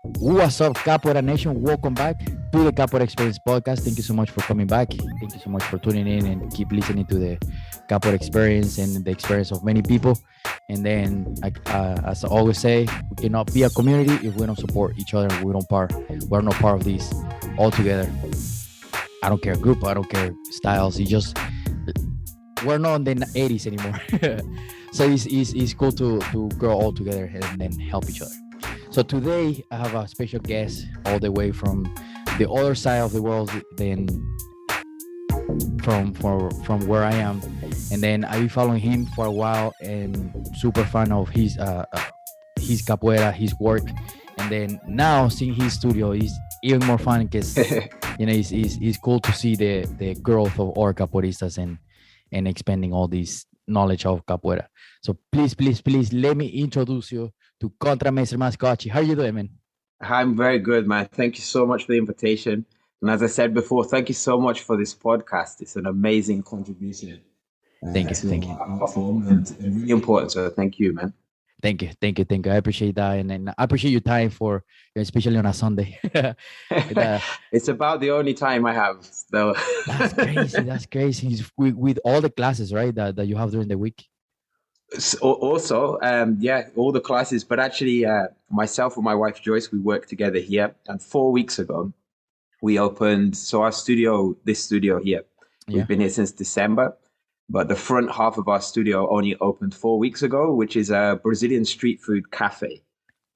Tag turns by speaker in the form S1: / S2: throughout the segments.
S1: What's up, Capoeira Nation? Welcome back to the Capoeira Experience podcast. Thank you so much for coming back. Thank you so much for tuning in and keep listening to the Capoeira Experience and the experience of many people. And then, as I always say, we cannot be a community if we don't support each other. We're not part of this all together. I don't care group. I don't care styles. We're not in the 80s anymore. So it's cool to grow all together and then help each other. So today I have a special guest all the way from the other side of the world than from where I am, and then I've been following him for a while and super fan of his capoeira, his work, and then now seeing his studio is even more fun because it's cool to see the growth of our capoeiristas and expanding all this knowledge of capoeira. So please let me introduce you to Contramestre Mascote. How are you doing, man?
S2: I'm very good, man. Thank you so much for the invitation. And as I said before, thank you so much for this podcast. It's an amazing contribution.
S1: Thank you.
S2: And really important. So thank you, man.
S1: Thank you. I appreciate that, and I appreciate your time for, especially on a Sunday.
S2: It's about the only time I have, though.
S1: That's crazy. With all the classes, right, that you have during the week.
S2: Also, all the classes. But actually, myself and my wife Joyce, we work together here. And 4 weeks ago, we opened this studio here. We've been here since December. But the front half of our studio only opened 4 weeks ago, which is a Brazilian street food cafe.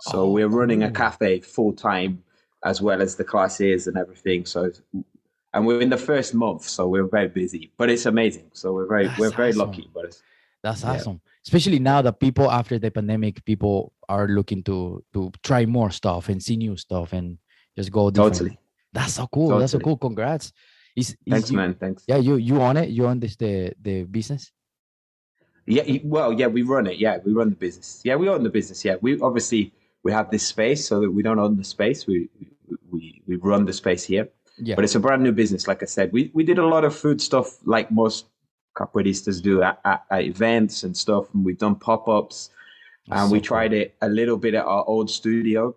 S2: So we're running a cafe full time, as well as the classes and everything. And we're in the first month, so we're very busy. But it's amazing. So we're very
S1: awesome.
S2: lucky. But
S1: that's awesome, especially now that people after the pandemic, people are looking to try more stuff and see new stuff and just go different.
S2: Totally.
S1: That's so cool. That's so cool. Congrats.
S2: Thanks, man. Thanks.
S1: Yeah, you own it. You own the business.
S2: Yeah. We run it. Yeah, we run the business. Yeah, we own the business. Yeah, we have this space, so that we don't own the space. We run the space here. Yeah. But it's a brand new business. Like I said, we did a lot of food stuff, like most capoeiristas do at events and stuff, and we've done pop-ups, and we tried it a little bit at our old studio,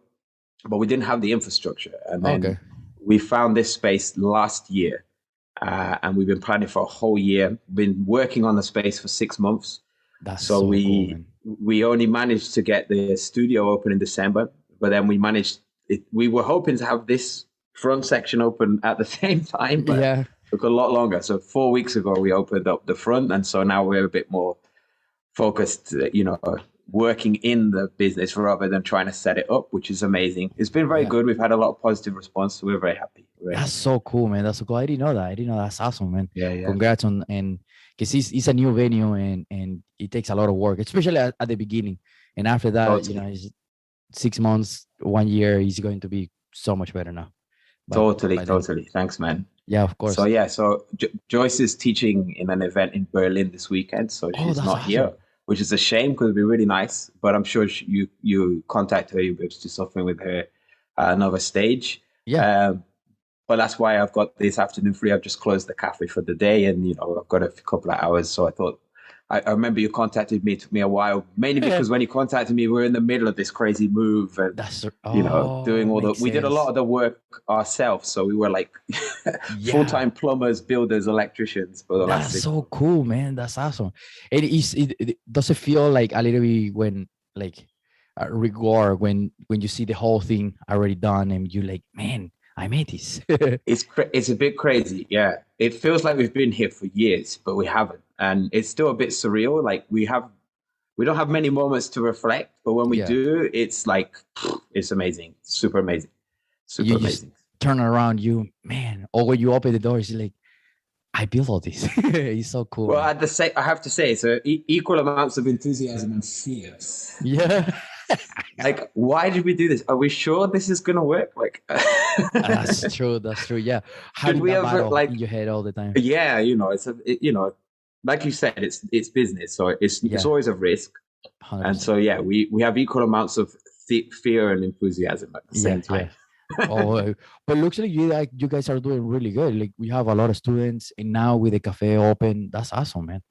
S2: but we didn't have the infrastructure. And then we found this space last year. And we've been planning for a whole year, been working on the space for 6 months.
S1: That's so cool, man.
S2: We only managed to get the studio open in December, but then we were hoping to have this front section open at the same time, but it took a lot longer. So 4 weeks ago, we opened up the front. And so now we're a bit more focused, working in the business rather than trying to set it up, which is amazing. It's been very good. We've had a lot of positive response, so we're very happy.
S1: That's so cool, man. That's so cool. I didn't know that. That's awesome, man.
S2: Yeah.
S1: Congrats and because it's a new venue and it takes a lot of work, especially at the beginning. And after that, it's 6 months, 1 year, is going to be so much better now.
S2: Totally. Thanks, man.
S1: Yeah, of course.
S2: So Joyce is teaching in an event in Berlin this weekend, so she's not here, which is a shame because it'd be really nice. But I'm sure you contact her, you'll be able to do something with her another stage.
S1: Yeah.
S2: But that's why I've got this afternoon free. I've just closed the cafe for the day, and I've got a couple of hours. So I thought, I remember you contacted me. It took me a while, mainly because when you contacted me, we were in the middle of this crazy move, and doing all we did a lot of the work ourselves. So we were like full-time plumbers, builders, electricians for the last.
S1: That's so cool, man. That's awesome. It does it feel like a little bit when regard when you see the whole thing already done and you're like, man, I made this.
S2: It's a bit crazy. Yeah. It feels like we've been here for years, but we haven't. And it's still a bit surreal. Like we don't have many moments to reflect, but when we do, it's like, it's amazing. Super amazing.
S1: Super amazing. Just turn around, or when you open the door, it's like, I built all this. It's so cool.
S2: Well, I have to say, so equal amounts of enthusiasm and fears.
S1: Yeah.
S2: Like, why did we do this? Are we sure this is gonna work? Like,
S1: that's true. Yeah. How did we ever in your head all the time?
S2: Yeah, it's like you said, it's business, so it's always a risk. 100%. And so we have equal amounts of fear and enthusiasm at the same time.
S1: But looks like you guys are doing really good. Like we have a lot of students, and now with the cafe open, that's awesome, man.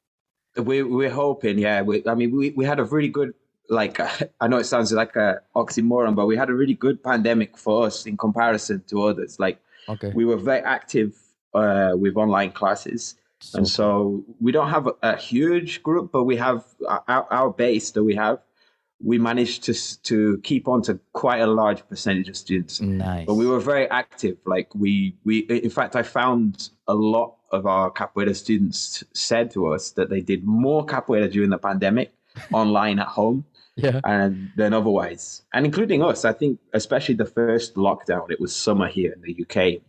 S2: We're hoping, we had a really good like I know it sounds like a oxymoron, but we had a really good pandemic for us in comparison to others. Like
S1: Okay.
S2: we were very active with online classes, and
S1: So cool.
S2: so we don't have a huge group, but we have our base that we have. We managed to keep on to quite a large percentage of students, but we
S1: Nice.
S2: were very active. Like we in fact, I found a lot of our capoeira students said to us that they did more capoeira during the pandemic online at home
S1: Yeah.
S2: and than otherwise, and including us. I think, especially the first lockdown, it was summer here in the UK,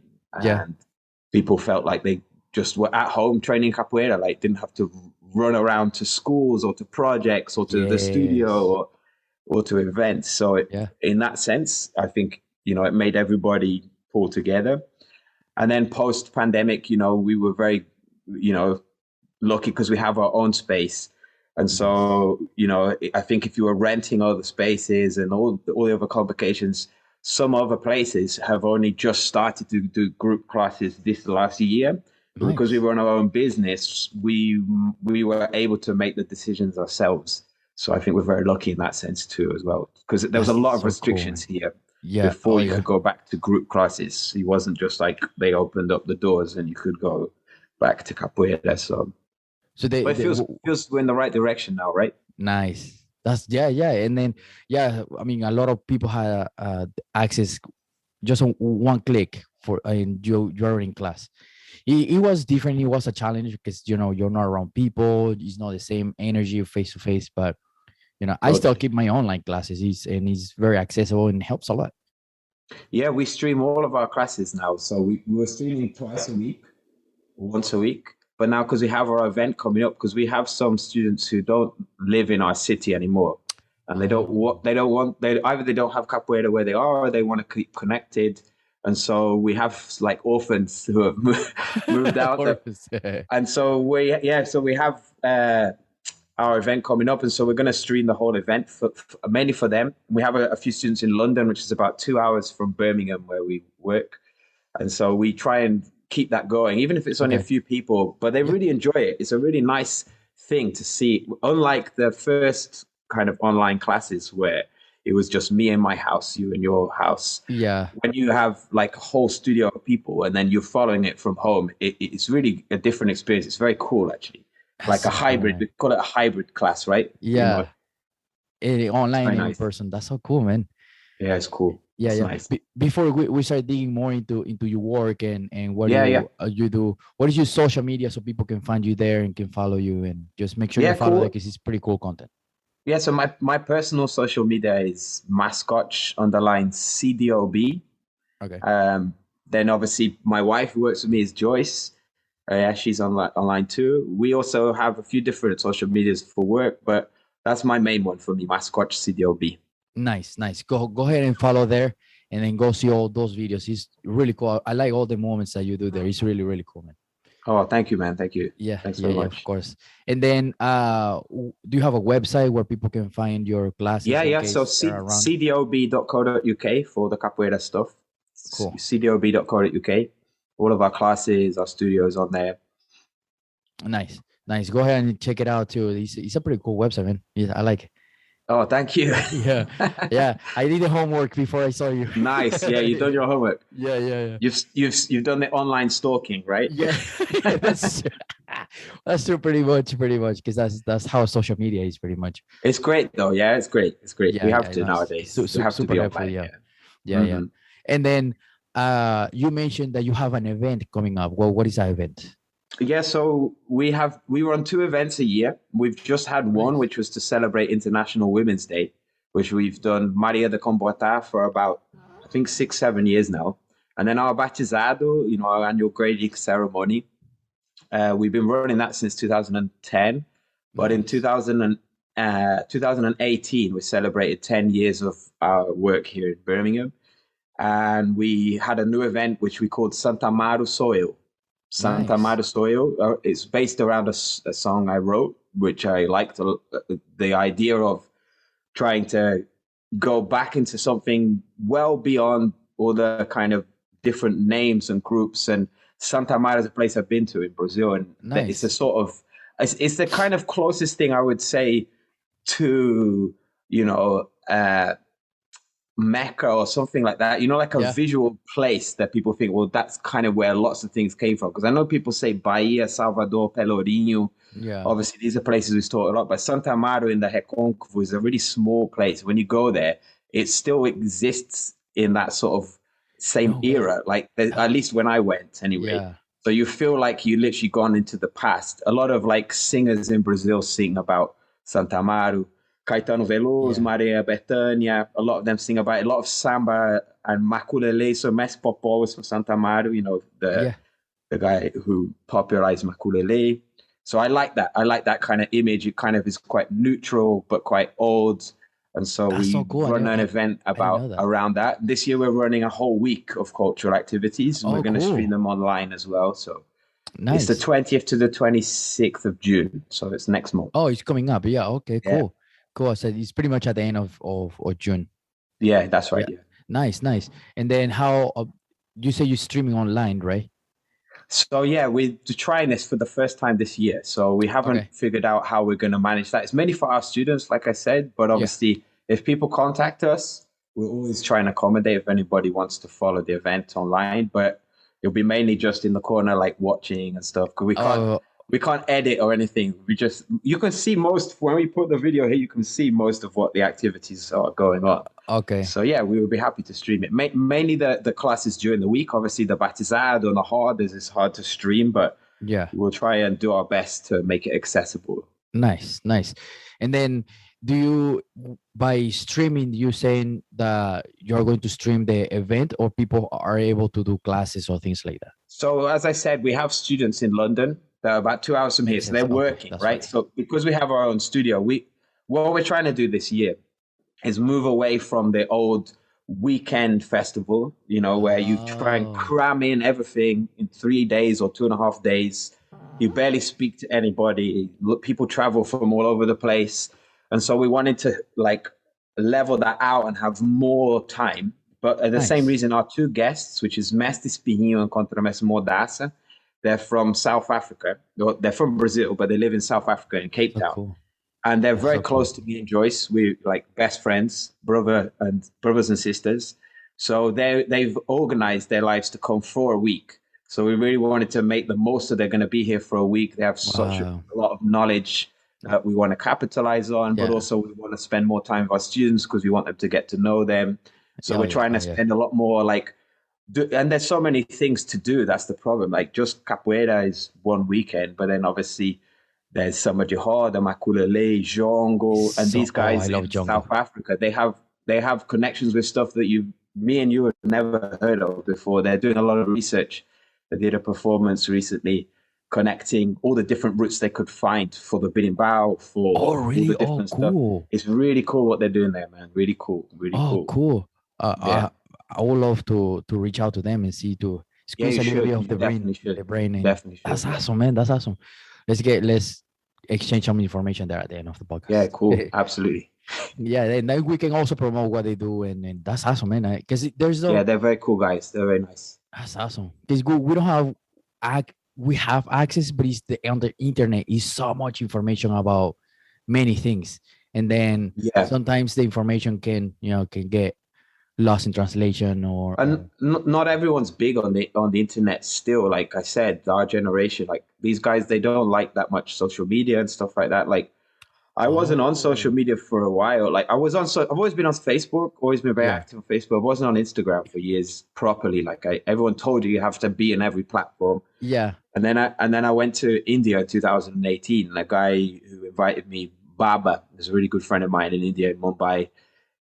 S1: Yeah.
S2: and people felt like they just were at home training capoeira, like didn't have to run around to schools or to projects or to the studio
S1: Yes.
S2: or to events. So
S1: Yeah.
S2: in that sense, I think, it made everybody pull together. And then post pandemic, we were very, lucky because we have our own space. And
S1: Nice.
S2: so, I think if you were renting other spaces and all the other complications, some other places have only just started to do group classes this last year. But because we
S1: Nice.
S2: run our own business, we were able to make the decisions ourselves. So I think we're very lucky in that sense too, as well, because there was a
S1: That's
S2: lot of
S1: so cool,
S2: restrictions
S1: man.
S2: here
S1: Yeah.
S2: before
S1: Oh
S2: you
S1: yeah.
S2: could go back to group classes. It wasn't just like they opened up the doors and you could go back to capoeira. So,
S1: So
S2: but it
S1: they
S2: feels we're in the right direction now, right?
S1: nice. That's yeah, yeah. And then yeah, I mean a lot of people had access just on one click for in you're in class. It was different. It was a challenge because you're not around people. It's not the same energy face to face. But I still
S2: Totally.
S1: keep my online classes. It's very accessible and helps a lot.
S2: Yeah, we stream all of our classes now. So we were streaming twice a week, or once a week. But now, because we have our event coming up, because we have some students who don't live in our city anymore, and
S1: Oh,
S2: they either they don't have capoeira where they are, or they want to keep connected. And so we have like orphans who have moved out.
S1: or
S2: And so we have our event coming up, and so we're going to stream the whole event mainly for them. We have a few students in London, which is about 2 hours from Birmingham, where we work, and so we try and keep that going, even if it's only a
S1: okay.
S2: few people. But they
S1: Yeah.
S2: really enjoy it. It's a really nice thing to see, unlike the first kind of online classes where it was just me in my house, you in your house.
S1: Yeah.
S2: When you have like a whole studio of people and then you're following it from home, it's really a different experience. It's very cool, actually.
S1: That's
S2: Like a
S1: so cool,
S2: hybrid,
S1: man.
S2: we call it a hybrid class, right? Pretty much.
S1: Yeah.
S2: It's
S1: Online
S2: very
S1: and in
S2: nice.
S1: person. That's so cool, man.
S2: Yeah, it's cool.
S1: Yeah,
S2: It's
S1: yeah.
S2: nice.
S1: Before we start digging more into your work and what
S2: Yeah, yeah.
S1: you do, what is your social media so people can find you there and can follow you, and just make sure you
S2: Yeah,
S1: follow that
S2: cool.
S1: because it's pretty cool content.
S2: Yeah, so my personal social media is mascot underline CDOB.
S1: Okay.
S2: Then obviously my wife who works with me is Joyce. Yeah, she's online too. We also have a few different social medias for work, but that's my main one for me, mascot CDOB.
S1: Nice, nice. Go ahead and follow there, and then go see all those videos. It's really cool. I like all the moments that you do there. It's really really cool, man.
S2: Oh, thank you, man. Thank you.
S1: Yeah,
S2: Thanks
S1: yeah,
S2: very
S1: yeah. Of
S2: much.
S1: course. And then, do you have a website where people can find your classes
S2: Yeah,
S1: in
S2: yeah. So
S1: case they're around?
S2: cdob.co.uk for the capoeira stuff.
S1: Cool.
S2: cdob.co.uk. All of our classes, our studios on there.
S1: Nice, nice. Go ahead and check it out too. It's a pretty cool website, man. Yeah, I like it.
S2: Oh, thank you.
S1: Yeah, yeah. I did the homework before I saw you.
S2: Nice. Yeah, you've done your homework.
S1: Yeah, yeah, yeah.
S2: You've done the online stalking, right?
S1: Yeah, yeah, that's true. Pretty much, because that's how social media is pretty much.
S2: It's great though. Yeah, it's great. It's great. We
S1: Yeah,
S2: have
S1: yeah.
S2: to
S1: No, it's
S2: nowadays. We have to
S1: super
S2: be
S1: helpful.
S2: online.
S1: Yeah,
S2: Yeah.
S1: yeah, yeah.
S2: Hmm.
S1: And then, you mentioned that you have an event coming up. Well, what is that event?
S2: Yeah. So we run two events a year. We've just had one,
S1: Nice.
S2: which was to celebrate International Women's Day, which we've done Maria de Comporta for about I think 6, 7 years now. And then our batizado, our annual grading ceremony. We've been running that since 2010, but in
S1: Nice.
S2: 2018, we celebrated 10 years of our work here in Birmingham. And we had a new event which we called Santa Maru Soil. Santa
S1: Nice.
S2: Maru Soil. It's based around a song I wrote, which I liked the idea of trying to go back into something well beyond all the kind of different names and groups. And Santa Maria is a place I've been to in Brazil, and it's a
S1: Nice.
S2: sort of it's the kind of closest thing I would say to you know, Mecca or something like that, you know, like a
S1: Yeah.
S2: visual place that people think, well, that's kind of where lots of things came from. Because I know people say Bahia, Salvador, Pelourinho.
S1: Yeah.
S2: Obviously, these are places we taught a lot, but Santa Amaro in the Recôncavo is a really small place. When you go there, it still exists in that sort of same
S1: No way.
S2: era, like at least when I went anyway.
S1: Yeah.
S2: So you feel like you literally gone into the past. A lot of like singers in Brazil sing about Santa Amaro. Caetano Veloso,
S1: Yeah.
S2: Maria Bethânia, a lot of them sing about it. A lot of samba and maculele. So Mestre Popó was from Santa Amaro, you know,
S1: Yeah.
S2: the guy who popularized maculele. So I like that. I like that kind of image. It kind of is quite neutral, but quite old. And so
S1: That's so
S2: we
S1: cool.
S2: run an event
S1: I didn't know that.
S2: around that. This year we're running a whole week of cultural activities, and we're
S1: Oh,
S2: going to stream
S1: cool.
S2: them online as well. So it's the
S1: Nice.
S2: 20th to the 26th of June. So it's next month.
S1: Oh, it's coming up. Yeah. Okay.
S2: Yeah.
S1: Cool. Cool. So it's pretty much at the end of June.
S2: Yeah, that's right.
S1: Yeah.
S2: Yeah.
S1: Nice. Nice. And then how you say you're streaming online, right?
S2: So yeah, we're trying this for the first time this year. So we haven't
S1: Okay.
S2: figured out how we're going to manage that. It's mainly for our students, like I said, but
S1: Yeah.
S2: obviously if people contact us, we're always trying to accommodate if anybody wants to follow the event online, but it'll be mainly just in the corner, like watching and stuff. Because
S1: Oh,
S2: we can't edit or anything. You can see most, when we put the video here, you can see most of what the activities are going on.
S1: okay.
S2: So yeah, we would be happy to stream it. Mainly the classes during the week. Obviously, the batizado and the hard is hard to stream, but
S1: Yeah.
S2: we'll try and do our best to make it accessible.
S1: Nice. Nice. And then do you by streaming you saying that you're going to stream the event or people are able to do classes or things like that?
S2: So as I said, we have students in London that are about 2 hours from here,
S1: Makes
S2: so
S1: sense.
S2: they're
S1: Okay.
S2: working,
S1: That's
S2: right?
S1: right.
S2: So because we have our own studio, what we're trying to do this year is move away from the old weekend festival, you know, where you try and
S1: Oh,
S2: cram in everything in 3 days or 2.5 days. You barely speak to anybody. People travel from all over the place. And so we wanted to like level that out and have more time. But at the same
S1: nice.
S2: reason, our two guests, which is Mestre Espinho and Contramestre Mascote, they're from South Africa. They're from Brazil, but they live in South Africa in Cape
S1: So
S2: Town,
S1: cool.
S2: and they're
S1: That's
S2: very
S1: so
S2: close
S1: cool.
S2: to me and Joyce. We're like best friends, brothers and sisters. So they've organized their lives to come for a week. So we really wanted to make the most of they're going to be here for a week. They have such a
S1: Wow.
S2: lot of knowledge that we want to capitalize on, but
S1: Yeah.
S2: also we want to spend more time with our students because we want them to get to know them. So
S1: Yeah.
S2: we're
S1: Yeah.
S2: trying
S1: Oh,
S2: to
S1: yeah.
S2: spend a lot more and there's so many things to do. That's the problem. Like just capoeira is one weekend, but then obviously there's Samba de Roda, Makulele, Jongo, and
S1: So,
S2: these
S1: oh, I
S2: guys
S1: love
S2: in South
S1: Jungle.
S2: Africa. They have connections with stuff that me and you have never heard of before. They're doing a lot of research. They did a performance recently connecting all the different routes they could find for the birimbau,
S1: Oh,
S2: for all
S1: really?
S2: the
S1: Oh,
S2: different stuff.
S1: cool.
S2: It's really cool what they're doing there, man. Really cool. Really
S1: Oh,
S2: cool.
S1: cool.
S2: Yeah.
S1: I would love to reach out to them and see to
S2: Yeah,
S1: squeeze
S2: you
S1: a little bit
S2: should.
S1: of
S2: You
S1: the brain,
S2: definitely should.
S1: and
S2: Definitely should.
S1: that's
S2: Yeah.
S1: awesome, man. That's awesome. Let's exchange some information there at the end of the
S2: Yeah,
S1: podcast.
S2: cool. Absolutely.
S1: Yeah, and then we can also promote what they do, and that's awesome, man. Because there's
S2: Yeah,
S1: no
S2: they're very cool guys. They're very nice.
S1: that's awesome. Because we don't have we have access, but it's on the internet is so much information about many things, and then
S2: Yeah.
S1: sometimes the information can get lost in translation
S2: And
S1: or
S2: not everyone's big on the internet still. Like I said, our generation, like these guys, they don't like that much social media and stuff like that. Like I wasn't on social
S1: oh
S2: media for a while. Like I've always been on Facebook, always been very
S1: yeah
S2: active on Facebook. I wasn't on Instagram for years properly. Everyone told you have to be in every platform.
S1: yeah
S2: And then I went to India in 2018, and a guy who invited me, Baba, is a really good friend of mine in India, in Mumbai.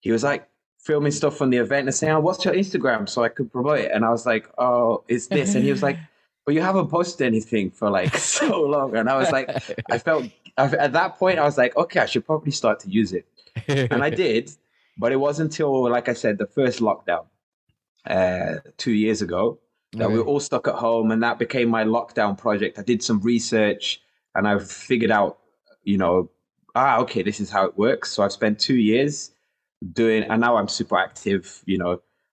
S2: He was like filming stuff from the event and saying, "Oh, what's your Instagram?" So I could promote it. And I was like, "Oh, it's this." And he was like, "But you haven't posted anything for like so long." And I was like, at that point, I was like, "Okay, I should probably start to use it." And I did, but it wasn't until, like I said, the first lockdown 2 years ago that we were
S1: Okay.
S2: all stuck at home, and that became my lockdown project. I did some research and I figured out, okay, this is how it works. So I've spent 2 years doing, and now I'm super active.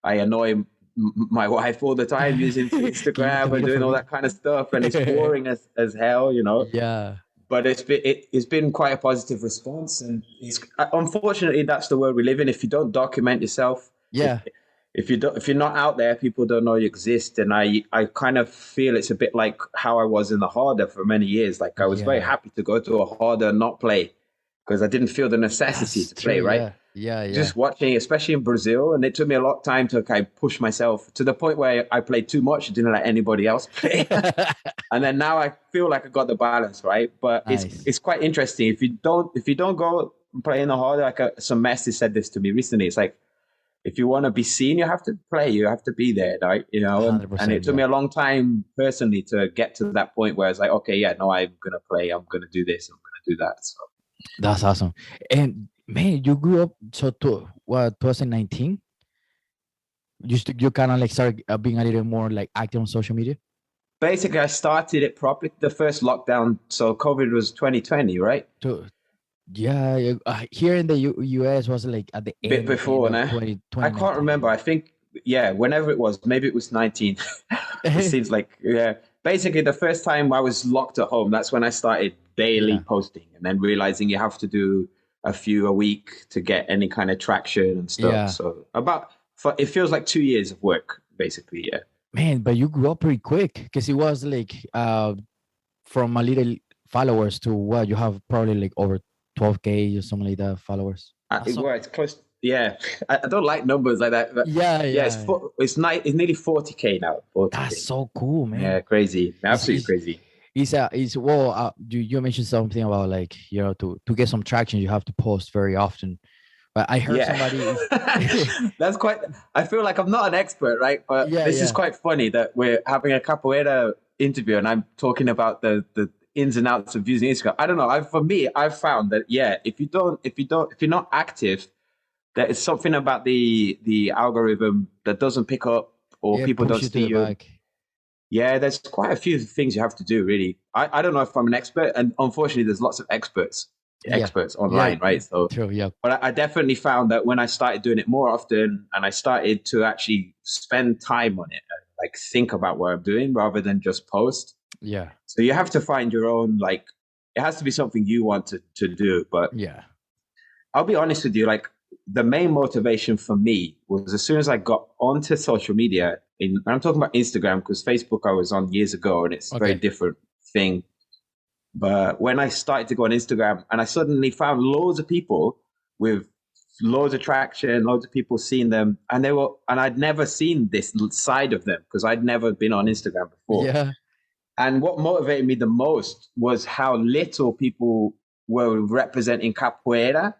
S2: I annoy my wife all the time using
S1: Can you
S2: Instagram and
S1: tomato
S2: doing
S1: for
S2: all
S1: me?
S2: that kind of stuff, and it's boring as hell.
S1: Yeah.
S2: but it's been quite a positive response, and it's unfortunately that's the world we live in. If you don't document yourself,
S1: Yeah.
S2: if you're not out there, people don't know you exist. And I kind of feel it's a bit like how I was in the harder for many years. Like I was very
S1: Yeah.
S2: happy to go to a harder and not play because I didn't feel the necessity
S1: That's
S2: to play,
S1: true.
S2: right?
S1: Yeah. Yeah. Yeah.
S2: Just watching, especially in Brazil, and it took me a lot of time to kind of push myself to the point where I played too much, didn't let anybody else play. And then now I feel like I got the balance right. But
S1: Nice.
S2: it's quite interesting. If you don't go play in the harder, like some Messi said this to me recently. It's like if you want to be seen, you have to play. You have to be there, right? You know, and it
S1: 100%.
S2: took me
S1: Yeah.
S2: a long time personally to get to that point where it's like, okay, yeah, no, I'm gonna play. I'm gonna do this. I'm gonna do that. So
S1: That's awesome. And man, you grew up so to what 2019? You kind of like started being a little more like active on social media.
S2: basically, I started it properly. The first lockdown, so COVID was 2020, right?
S1: To yeah, here in the US was like at the
S2: Bit
S1: end
S2: before,
S1: of
S2: nah. I can't
S1: 2019.
S2: remember. I think, yeah, whenever it was, maybe it was 19. It seems like, yeah. Basically, the first time I was locked at home, that's when I started daily
S1: Yeah.
S2: posting and then realizing you have to do a few a week to get any kind of traction and stuff.
S1: Yeah.
S2: So it feels like 2 years of work, basically, yeah.
S1: Man, but you grew up pretty quick because it was like from a little followers to what you have probably like over 12K or something like that followers. That's so
S2: Well, it's close. Yeah, I don't like numbers like that, but
S1: yeah,
S2: yeah,
S1: yeah.
S2: it's nearly 40K now.
S1: That's
S2: 40K.
S1: so cool, man.
S2: Yeah, crazy,
S1: It's
S2: absolutely
S1: it's
S2: crazy.
S1: it's well you mentioned something about like to get some traction you have to post very often. But I heard
S2: Yeah,
S1: somebody
S2: that's quite. I feel like I'm not an expert, right? But
S1: yeah,
S2: this is
S1: yeah.
S2: quite funny that we're having a capoeira interview, and I'm talking about the ins and outs of using Instagram. I don't know. For me, I've found that yeah, if you're not active, there is something about the algorithm that doesn't pick up, or
S1: Yeah,
S2: people
S1: push
S2: don't
S1: you to
S2: see
S1: the
S2: you.
S1: back.
S2: Yeah, there's quite a few things you have to do, really. I don't know if I'm an expert, and unfortunately, there's lots of
S1: Yeah.
S2: experts
S1: Yeah,
S2: online, right? So,
S1: true. Yeah.
S2: but I definitely found that when I started doing it more often, and I started to actually spend time on it, and like think about what I'm doing rather than just post.
S1: Yeah.
S2: So you have to find your own like. It has to be something you want to do, but
S1: Yeah.
S2: I'll be honest with you, like the main motivation for me was as soon as I got onto social media, I'm talking about Instagram because Facebook I was on years ago and it's a very
S1: Okay.
S2: different thing. But when I started to go on Instagram and I suddenly found loads of people with loads of traction, loads of people seeing them, and I'd never seen this side of them because I'd never been on Instagram before.
S1: Yeah.
S2: And what motivated me the most was how little people were representing capoeira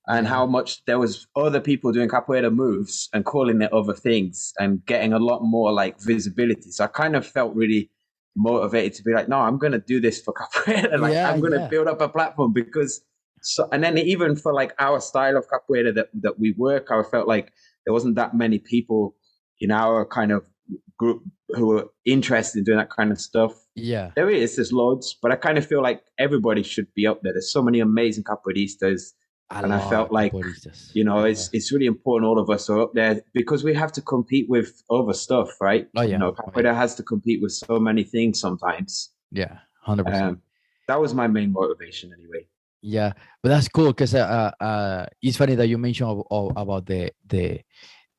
S2: and
S1: Yeah.
S2: how much there was other people doing capoeira moves and calling it other things and getting a lot more like visibility. So I kind of felt really motivated to be like, no, I'm going to do this for capoeira. Like
S1: Yeah.
S2: I'm going to
S1: Yeah.
S2: build up a platform because so, and then even for like our style of capoeira that we work, I felt like there wasn't that many people in our kind of group who were interested in doing that kind of stuff.
S1: Yeah.
S2: There's loads, but I kind of feel like everybody should be up there. There's so many amazing capoeiristas,
S1: A
S2: and I felt
S1: lot of
S2: like
S1: capoeiristas. Yeah.
S2: it's really important all of us are up there because we have to compete with other stuff, right?
S1: Oh yeah. Oh, yeah.
S2: Capoeira has to compete with so many things sometimes.
S1: Yeah. 100%.
S2: That was my main motivation, anyway.
S1: Yeah, but that's cool because it's funny that you mentioned about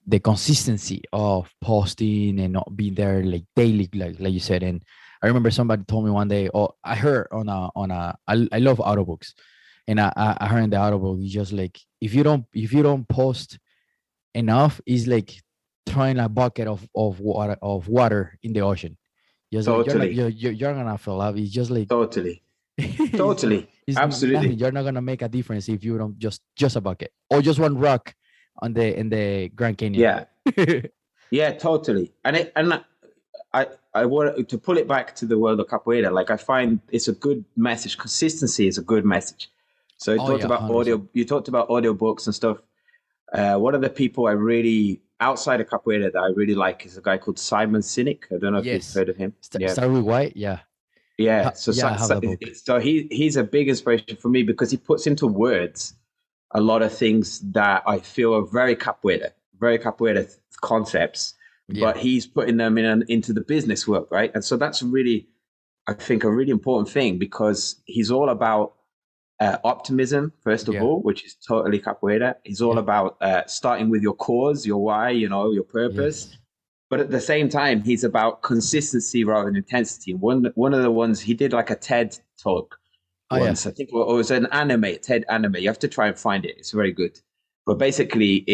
S1: the consistency of posting and not being there like daily, like you said. And I remember somebody told me one day, oh, I heard I love audiobooks, and I heard in the audiobook it's just like if you don't post enough, it's like throwing a bucket of water in the ocean. Just like
S2: Totally,
S1: you're gonna fill up. It's just like
S2: totally,
S1: it's,
S2: totally,
S1: it's nothing.
S2: absolutely.
S1: You're not gonna make a difference if you don't just a bucket or just one rock on the in the Grand Canyon.
S2: Yeah, yeah, totally. I want to pull it back to the world of capoeira. Like I find it's a good message. Consistency is a good message. So
S1: Oh yeah, 100%.
S2: you talked about audio books and stuff. One of the people I really outside of capoeira that I really like is a guy called Simon Sinek. I don't know if you've
S1: Yes.
S2: heard of him. Yeah,
S1: Start with white. Yeah.
S2: yeah. So
S1: Yeah, I have the book.
S2: he's a big inspiration for me because he puts into words a lot of things that I feel are very capoeira concepts,
S1: Yeah.
S2: but he's putting them into the business world, right? And so that's really I think, a really important thing, because he's all about optimism, first of
S1: Yeah.
S2: all, which is totally capoeira. He's all
S1: Yeah.
S2: about starting with your cause, your why, your purpose.
S1: Yes.
S2: But at the same time, he's about consistency rather than intensity. One of the ones he did, like a TED talk
S1: Oh yeah.
S2: once. I think it was an anime, TED anime. You have to try and find it. It's very good. But basically,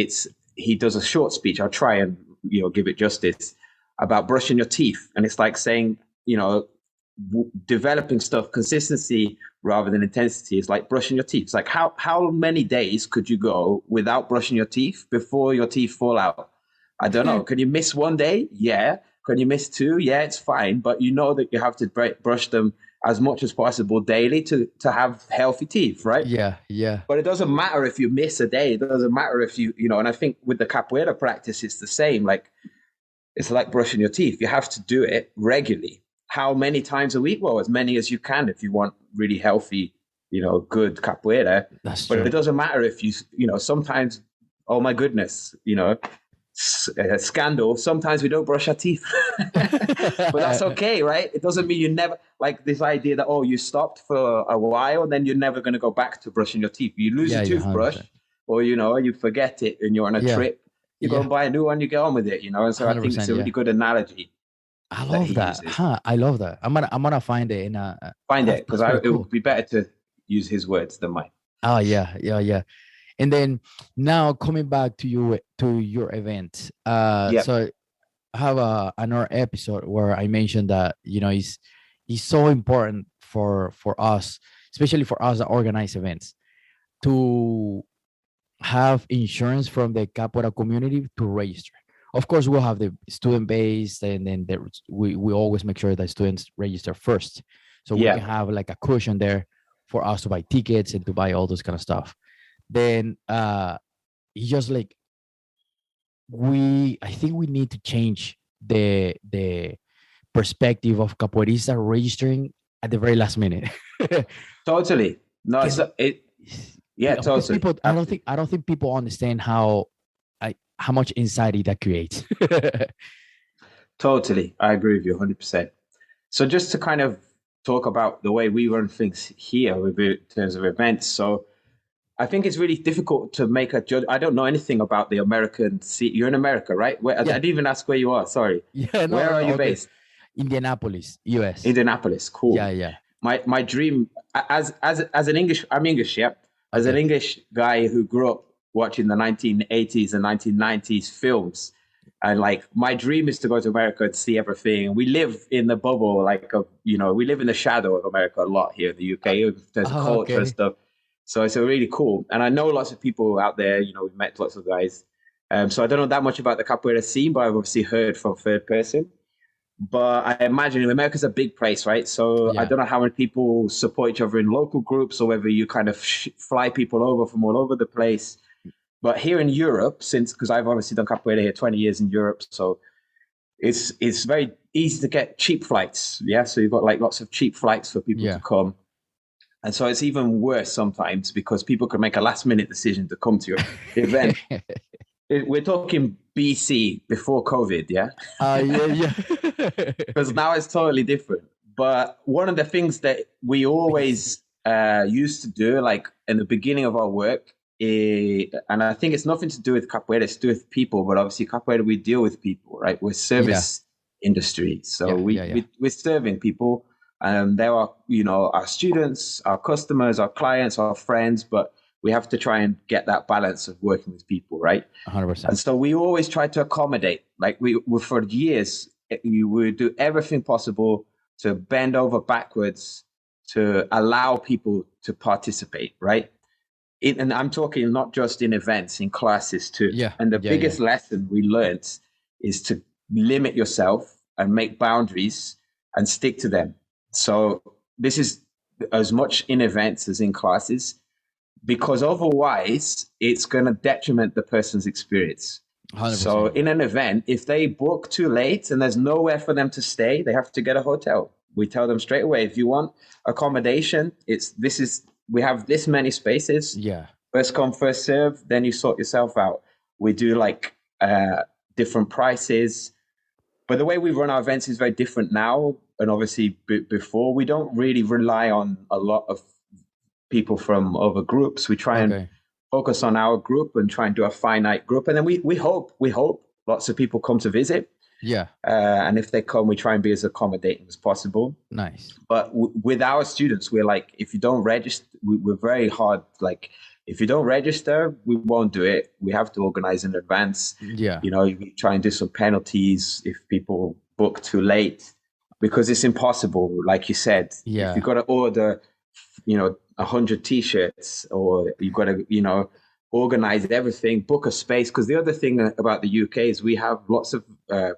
S2: he does a short speech. I'll try and give it justice, about brushing your teeth, and it's like saying, developing stuff, consistency rather than intensity is like brushing your teeth. It's like how many days could you go without brushing your teeth before your teeth fall out? I don't know. Can you miss one day? Yeah. Can you miss two? Yeah, it's fine. But you know that you have to brush them as much as possible daily to have healthy teeth, right?
S1: Yeah. Yeah.
S2: But it doesn't matter if you miss a day. It doesn't matter if and I think with the capoeira practice, it's the same. Like, it's like brushing your teeth. You have to do it regularly. How many times a week? Well, as many as you can if you want really healthy, good capoeira.
S1: That's
S2: But
S1: true.
S2: it doesn't matter if sometimes, oh my goodness, scandal. Sometimes we don't brush our teeth, but that's okay, right? It doesn't mean you never, like this idea that, oh, you stopped for a while and then you're never going to go back to brushing your teeth. You lose
S1: Yeah.
S2: your
S1: Yeah.
S2: toothbrush,
S1: 100%.
S2: or you forget it and you're on a
S1: Yeah.
S2: trip. You go
S1: Yeah.
S2: and buy a new one, you get on with it, And so I think it's
S1: 100%.
S2: a
S1: Yeah.
S2: really good analogy
S1: I
S2: that
S1: love
S2: he
S1: that.
S2: uses.
S1: Huh. I love that. I'm gonna find it in
S2: Find it, because
S1: that's pretty
S2: it
S1: cool.
S2: would be better to use his words than mine.
S1: Oh yeah. Yeah. Yeah. And then now coming back to your event.
S2: Yeah,
S1: So I have another episode where I mentioned that it's so important for us, especially for us that organize events, to have insurance from the capoeira community to register. Of course, we'll have the student base, and then we always make sure that students register first, so we can
S2: yeah,
S1: have like a cushion there for us to buy tickets and to buy all this kind of stuff. Then it's just like I think we need to change the perspective of capoeirista registering at the very last minute.
S2: totally. No,
S1: Because
S2: yeah,
S1: because
S2: totally.
S1: people, I don't think people understand how much anxiety that creates.
S2: Totally. I agree with you 100%. So just to kind of talk about the way we run things here in terms of events. So I think it's really difficult to make a judge. I don't know anything about the American scene. You're in America, right? I
S1: Yeah.
S2: didn't even ask where you are. Sorry.
S1: Yeah, no,
S2: Where
S1: no,
S2: are
S1: no,
S2: you
S1: okay.
S2: based?
S1: Indianapolis, US.
S2: Indianapolis. Cool.
S1: Yeah, yeah.
S2: My dream, as an English, I'm English, yeah. As an
S1: Okay.
S2: English guy who grew up watching the 1980s and 1990s films, and like my dream is to go to America and see everything. We live in the bubble, we live in the shadow of America a lot here in the UK in terms of culture and
S1: Okay.
S2: stuff. So it's a really cool. And I know lots of people out there. We've met lots of guys. So I don't know that much about the capoeira scene, but I've obviously heard from third person. But I imagine America's a big place, right? So I
S1: Yeah.
S2: don't know how many people support each other in local groups, or whether you kind of fly people over from all over the place. But here in Europe, because I've obviously done capoeira here 20 years in Europe, so it's very easy to get cheap flights. Yeah, so you've got like lots of cheap flights for people to
S1: Yeah.
S2: come. And so it's even worse sometimes, because people can make a last minute decision to come to your event. We're talking BC, before COVID, yeah?
S1: Yeah, yeah.
S2: Because now it's totally different. But one of the things that we
S1: BC.
S2: always used to do, like in the beginning of our work, and I think it's nothing to do with capoeira, it's to do with people. But obviously, capoeira, we deal with people, right? We're
S1: Yeah.
S2: service industry, so
S1: Yeah, yeah, yeah.
S2: we're serving people. There are our students, our customers, our clients, our friends, but we have to try and get that balance of working with people, right?
S1: 100%.
S2: And so we always try to accommodate. Like we for years, you would do everything possible to bend over backwards to allow people to participate, right? And I'm talking not just in events, in classes too.
S1: Yeah.
S2: And the
S1: Yeah, yeah.
S2: biggest lesson we learned is to limit yourself and make boundaries and stick to them. So this is as much in events as in classes, because otherwise it's going to detriment the person's experience.
S1: 100%.
S2: So in an event, if they book too late and there's nowhere for them to stay, they have to get a hotel. We tell them straight away, if you want accommodation, we have this many spaces.
S1: Yeah.
S2: First come, first serve, then you sort yourself out. We do like different prices. But the way we run our events is very different now. And obviously, before, we don't really rely on a lot of people from other groups. We try and
S1: Okay.
S2: focus on our group and try and do a finite group. And then we hope lots of people come to visit.
S1: Yeah.
S2: And if they come, we try and be as accommodating as possible.
S1: Nice.
S2: But with our students, we're like, if you don't register, we're very hard. Like, if you don't register, we won't do it. We have to organize in advance.
S1: Yeah.
S2: We try and do some penalties if people book too late, because it's impossible. Like you said,
S1: Yeah.
S2: if you've got to order, 100 t-shirts, or you've got to, organize everything, book a space. Because the other thing about the UK is we have lots of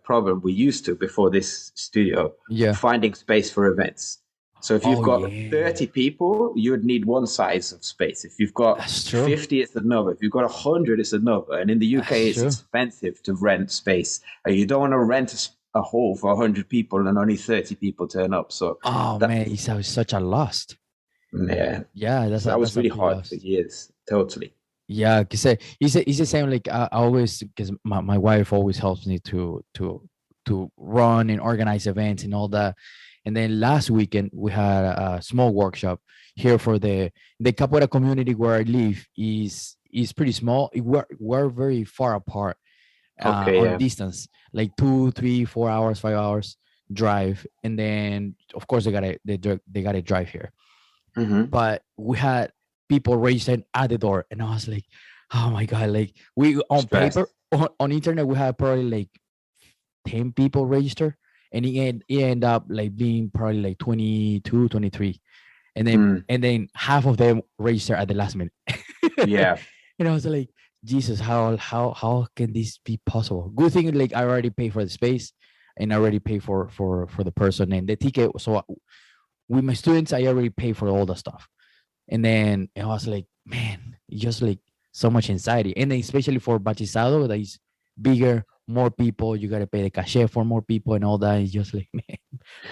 S2: problem. We used to, before this studio, finding space for events. So if you've got 30 people, you would need one size of space. If you've got 50, it's another. If you've got 100, it's another. And in the UK, it's expensive to rent space. And you don't want to rent a hall for 100 people and only 30 people turn up. So
S1: man, it's such a loss.
S2: Yeah, that was really hard for years. Totally.
S1: Yeah, because it's the same. Like I always, because my wife always helps me to run and organize events and all that. And then last weekend we had a small workshop here for the capoeira community where I live is pretty small. We're very far apart on distance, like 2, 3, 4 hours, 5 hours drive, and then of course they gotta drive here.
S2: Mm-hmm.
S1: But we had people registered at the door, and I was like, oh my god! Like we on paper on internet we had probably like 10 people register, and it ended up like being probably like 22, 23, and then half of them register at the last minute.
S2: Yeah.
S1: And I was like, Jesus, how can this be possible? Good thing, like I already paid for the space, and I already paid for the person and the ticket. So with my students, I already paid for all the stuff. And then I was like, man, just like so much anxiety. And then especially for Bachizado, that is bigger, more people, you gotta pay the cachet for more people and all that. It's just like, man,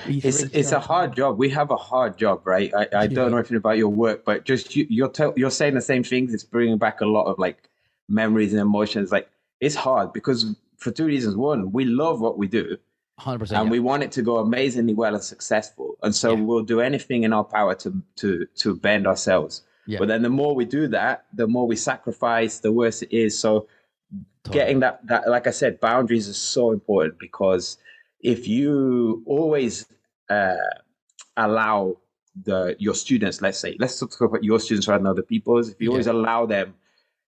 S2: it's a hard job. We have a hard job, right? I don't know anything about your work, but just you're saying the same things. It's bringing back a lot of like memories and emotions. Like, it's hard because for two reasons. One, we love what we do.
S1: 100%,
S2: and we want it to go amazingly well and successful, and so we'll do anything in our power to bend ourselves. But then the more we do that, the more we sacrifice, the worse it is. So getting that, like I said, boundaries are so important, because if you always allow your students, let's talk about your students rather than other people's, if you always allow them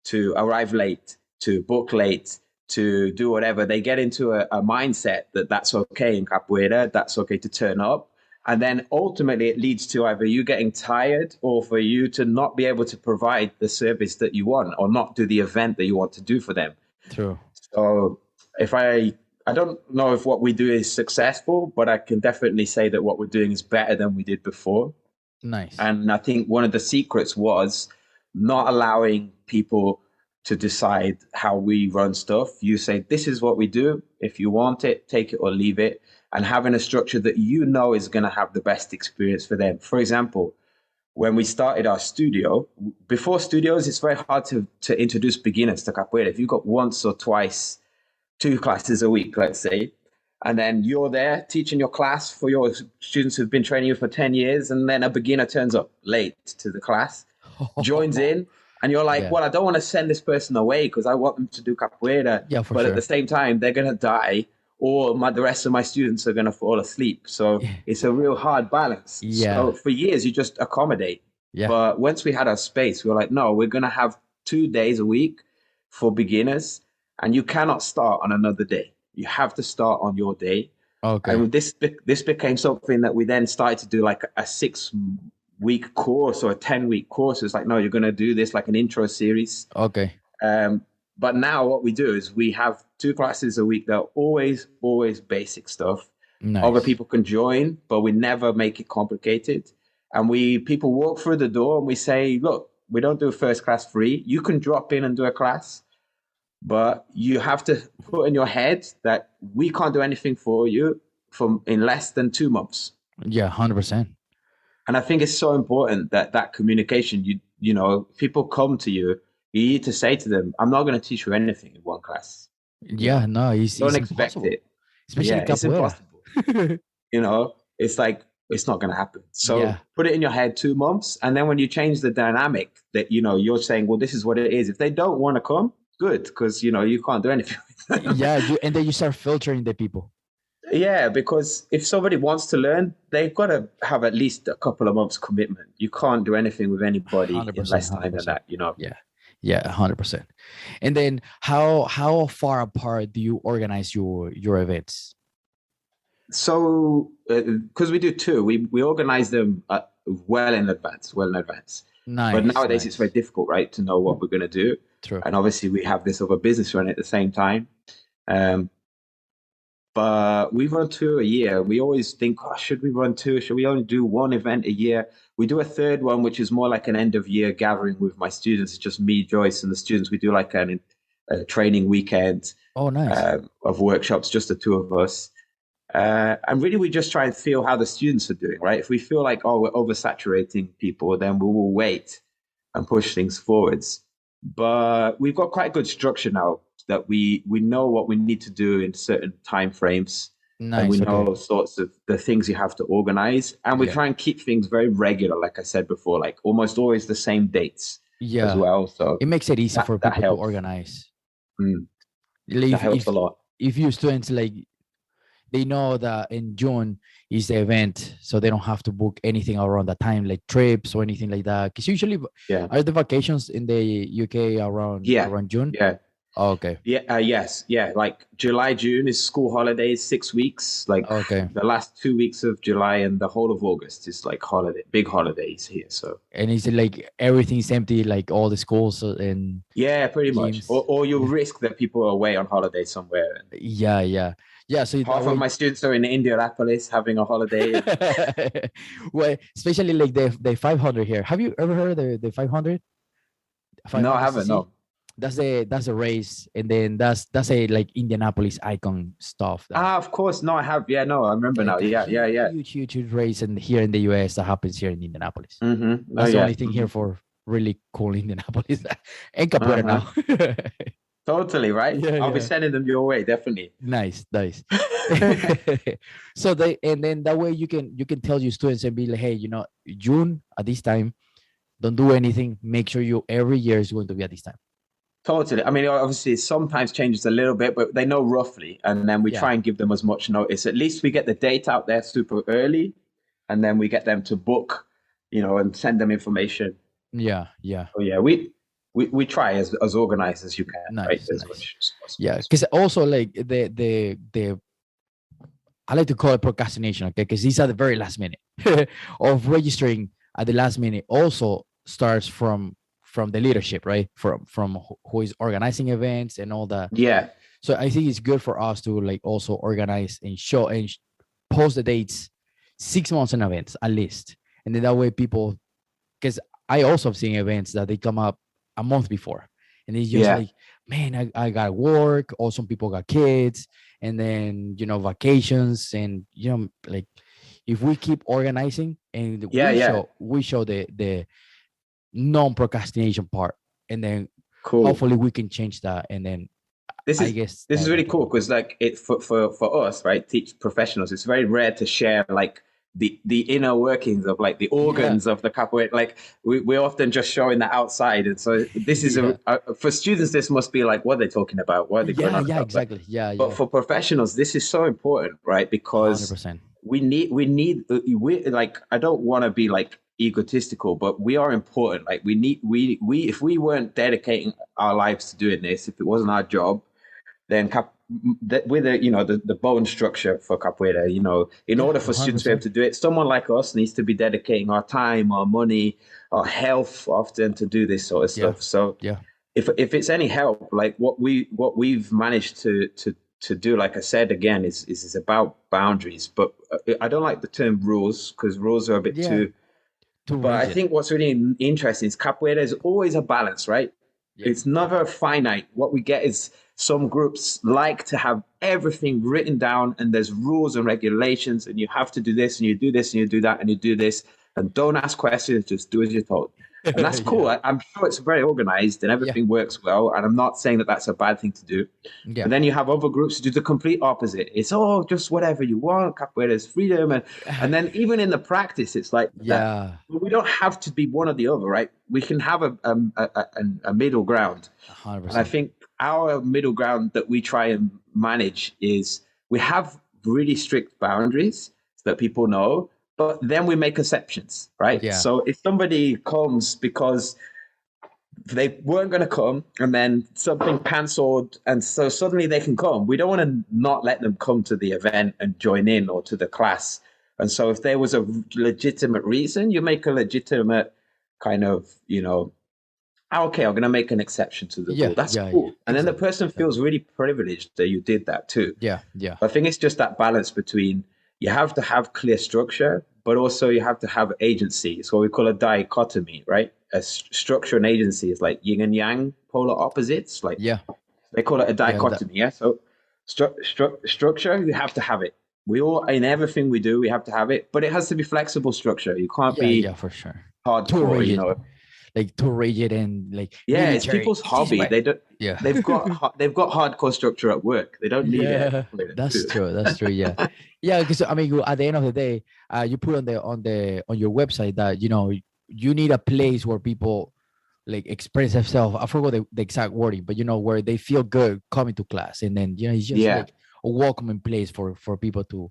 S2: to arrive late, to book late, to do whatever, they get into a mindset that's okay in capoeira, that's okay to turn up. And then ultimately it leads to either you getting tired or for you to not be able to provide the service that you want, or not do the event that you want to do for them.
S1: True.
S2: So if I don't know if what we do is successful, but I can definitely say that what we're doing is better than we did before.
S1: Nice.
S2: And I think one of the secrets was not allowing people to decide how we run stuff. You say, this is what we do. If you want it, take it or leave it. And having a structure that is going to have the best experience for them. For example, when we started our studio, before studios, it's very hard to introduce beginners to capoeira. If you've got once or twice, 2 classes a week, let's say, and then you're there teaching your class for your students who've been training you for 10 years, and then a beginner turns up late to the class, joins in, and you're like, well, I don't want to send this person away because I want them to do capoeira. But at the same time, they're going to die, or the rest of my students are going to fall asleep. So it's a real hard balance. So for years, you just accommodate. But once we had our space, we were like, no, we're going to have 2 days a week for beginners, and you cannot start on another day. You have to start on your day.
S1: Okay.
S2: And this became something that we then started to do, like a 6-week course or a 10-week course. It's like, no, you're going to do this like an intro series.
S1: Okay.
S2: But now what we do is we have 2 classes a week that are always basic stuff.
S1: Nice.
S2: Other people can join, but we never make it complicated. And people walk through the door and we say, look, we don't do first class free. You can drop in and do a class, but you have to put in your head that we can't do anything for you in less than 2 months.
S1: Yeah, 100%.
S2: And I think it's so important that communication, people come to you, you need to say to them, I'm not going to teach you anything in one class.
S1: Yeah, no,
S2: don't expect it.
S1: especially
S2: Yeah, it's
S1: capoeira.
S2: impossible. You know, it's like it's not going to happen. So
S1: Yeah,
S2: put it in your head 2 months, and then when you change the dynamic, that you're saying, well, this is what it is. If they don't want to come, good, because you can't do anything with them.
S1: yeah, and then you start filtering the people.
S2: Yeah, because if somebody wants to learn, they've got to have at least a couple of months commitment. You can't do anything with anybody in
S1: 100%,
S2: less time than
S1: 100%.
S2: that.
S1: Yeah, yeah, 100%. And then how far apart do you organize your events?
S2: So, because we do two, we organize them well in advance, well in advance. But
S1: Nice,
S2: nowadays it's very
S1: nice.
S2: difficult, right, to know what we're going to do.
S1: True.
S2: And obviously we have this other business running at the same time. Um, but we run two a year. We always think, oh, should we run two? Should we only do one event a year? We do a third one, which is more like an end of year gathering with my students. It's just me, Joyce, and the students. We do like a training weekend
S1: Oh, nice.
S2: of workshops, just the two of us. And really, we just try and feel how the students are doing, right? If we feel like, oh, we're oversaturating people, then we will wait and push things forwards. But we've got quite good structure now that we know what we need to do in certain time frames, and we
S1: Nice. Okay.
S2: know sorts of the things you have to organize. And we
S1: Yeah.
S2: try and keep things very regular, like I said before, like almost always the same dates as
S1: Yeah.
S2: well. So
S1: It makes it easy for
S2: that
S1: people to
S2: helps.
S1: organize.
S2: Mm,
S1: Like,
S2: that helps a lot.
S1: if your students like they know that in June is the event, so they don't have to book anything around that time, like trips or anything like that. Because usually,
S2: Yeah.
S1: are the vacations in the UK
S2: Yeah.
S1: around June?
S2: Yeah.
S1: Oh, okay.
S2: Yeah, yes, yeah. Like July, June is school holidays, 6 weeks. Like
S1: Okay.
S2: the last 2 weeks of July and the whole of August is like big holidays here. So
S1: And is it like everything's empty, like all the schools and
S2: yeah, pretty much.
S1: gyms?
S2: Or you
S1: Yeah.
S2: risk that people are away on holiday somewhere. And
S1: Yeah, yeah, yeah. So that
S2: half of
S1: way,
S2: my students are in Indianapolis having a holiday.
S1: well, especially like the 500 here. Have you ever heard of the 500?
S2: No, I
S1: 500
S2: haven't.
S1: cc?
S2: No.
S1: That's a race, and then that's a like Indianapolis icon stuff. That
S2: Of course. No, I have. Yeah, no, I remember
S1: yeah,
S2: now.
S1: the
S2: Yeah, yeah, yeah.
S1: huge race, and here in the US that happens here in Indianapolis.
S2: Mm-hmm. Oh,
S1: That's the
S2: yeah.
S1: only thing
S2: Mm-hmm.
S1: here for really cool Indianapolis and Capoeira
S2: Uh-huh.
S1: now.
S2: Totally, right?
S1: Yeah,
S2: I'll be
S1: yeah.
S2: sending them your way, definitely.
S1: Nice, nice. So they and then that way you can tell your students and be like, hey, June at this time, don't do anything. Make sure you every year is going to be at this time.
S2: Totally. I mean, obviously, it sometimes changes a little bit, but they know roughly. And then we
S1: Yeah,
S2: try and give them as much notice. At least we get the date out there super early, and then we get them to book, and send them information.
S1: yeah, yeah.
S2: So yeah, we try as organized as you can, right?
S1: Nice,
S2: As
S1: nice.
S2: much as possible.
S1: Yeah, because also like the I like to call it procrastination, okay? Because these are the very last minute of registering at the last minute. Also starts from the leadership, right? From who is organizing events and all that.
S2: Yeah,
S1: So I think it's good for us to like also organize and show and post the dates 6 months in advance at least, and then that way people, because I also have seen events that they come up a month before, and it's just
S2: yeah,
S1: like, man, I got work, or some people got kids, and then vacations, and like if we keep organizing and
S2: yeah, yeah.
S1: we show the non-procrastination part, and then
S2: Cool.
S1: hopefully we can change that, and then
S2: This
S1: I
S2: is
S1: guess
S2: this is
S1: that
S2: really cool
S1: people.
S2: because like it for us, right? Teach professionals. It's very rare to share like the inner workings of like the
S1: Yeah,
S2: organs of the capoeira. Like we're often just showing the outside, and so this is
S1: yeah,
S2: for students. This must be like, what are they talking about? What are they going
S1: yeah,
S2: on
S1: yeah,
S2: about? But
S1: exactly, yeah,
S2: but
S1: yeah,
S2: for professionals, this is so important, right? Because
S1: 100%.
S2: we like, I don't want to be like egotistical, but we are important. Like we if we weren't dedicating our lives to doing this, if it wasn't our job, then with the bone structure for capoeira, in
S1: Yeah,
S2: order for students to be able
S1: 100%.
S2: to do it, someone like us needs to be dedicating our time, our money, our health often to do this sort of
S1: Yeah,
S2: stuff. So
S1: yeah,
S2: if it's any help, like what we've managed to do, like I said again, is about boundaries. But I don't like the term rules because rules are a bit
S1: yeah.
S2: too.
S1: Too
S2: But I
S1: rigid.
S2: think what's really interesting is capoeira is always a balance, right?
S1: Yeah,
S2: It's never finite. What we get is some groups like to have everything written down, and there's rules and regulations, and you have to do this, and you do this, and you do that, and you do this, and don't ask questions, just do as you're told. And that's cool.
S1: Yeah.
S2: I'm sure it's very organized and
S1: Yeah.
S2: everything works well. And I'm not saying that that's a bad thing to do.
S1: Yeah.
S2: But then you have other groups who do the complete opposite. It's just whatever you want. Capoeira's freedom, and then even in the practice, it's like that.
S1: Yeah.
S2: But we don't have to be one or the other, right? We can have a middle ground. And I
S1: 100%.
S2: think our middle ground that we try and manage is we have really strict boundaries so that people know, but then we make exceptions, right?
S1: Yeah.
S2: So if somebody comes because they weren't going to come and then something cancelled and so suddenly they can come, we don't want to not let them come to the event and join in or to the class. And so if there was a legitimate reason, you make a legitimate kind of, okay, I'm going to make an exception to the
S1: Yeah.
S2: rule. That's
S1: Yeah. Yeah.
S2: cool. And then the
S1: Exactly.
S2: person feels really privileged that you did that too.
S1: Yeah. Yeah.
S2: I think it's just that balance between you have to have clear structure, but also you have to have agency. It's what we call a dichotomy, right? Structure and agency is like yin and yang, polar opposites. Like
S1: Yeah.
S2: they call it a
S1: Yeah.
S2: dichotomy. Yeah. So structure, you have to have it. We all, in everything we do, we have to have it, but it has to be flexible structure. You can't
S1: Yeah.
S2: be
S1: Yeah. For sure. Too
S2: hardcore,
S1: rigid, like too rigid and like
S2: Yeah, it's
S1: military.
S2: people's
S1: It's this
S2: hobby.
S1: way.
S2: They don't.
S1: Yeah.
S2: They've got hardcore structure at work. They don't need it.
S1: Yeah. That's true. That's true. Yeah. Yeah. Because I mean, at the end of the day, you put on your website that you need a place where people like express themselves. I forgot the exact wording, but where they feel good coming to class, and then it's just
S2: Yeah,
S1: like a welcoming place for people to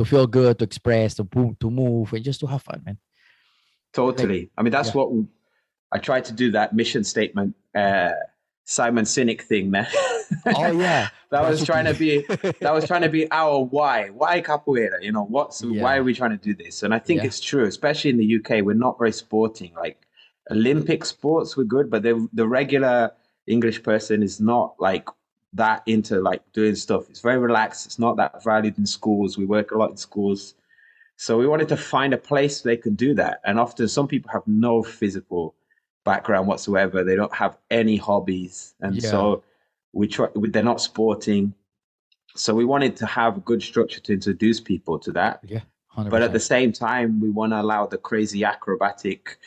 S1: feel good, to express, to move, and just to have fun, man. Like,
S2: totally. I mean, that's
S1: yeah.
S2: what I tried to do. That mission statement, Simon Sinek thing, man.
S1: Oh yeah,
S2: that was trying to
S1: Basuki.
S2: be. That was trying to be our why. Why capoeira? Why are
S1: Yeah.
S2: we trying to do this? And I think
S1: Yeah.
S2: it's true, especially in the UK. We're not very sporting. Like Olympic sports, we're good, but the regular English person is not like that into like doing stuff. It's very relaxed. It's not that valued in schools. We work a lot in schools. So we wanted to find a place they could do that. And often some people have no physical background whatsoever. They don't have any hobbies. And
S1: Yeah.
S2: so they're not sporting. So we wanted to have a good structure to introduce people to that.
S1: Yeah.
S2: But at the
S1: 100%.
S2: same time, we want to allow the crazy acrobatic,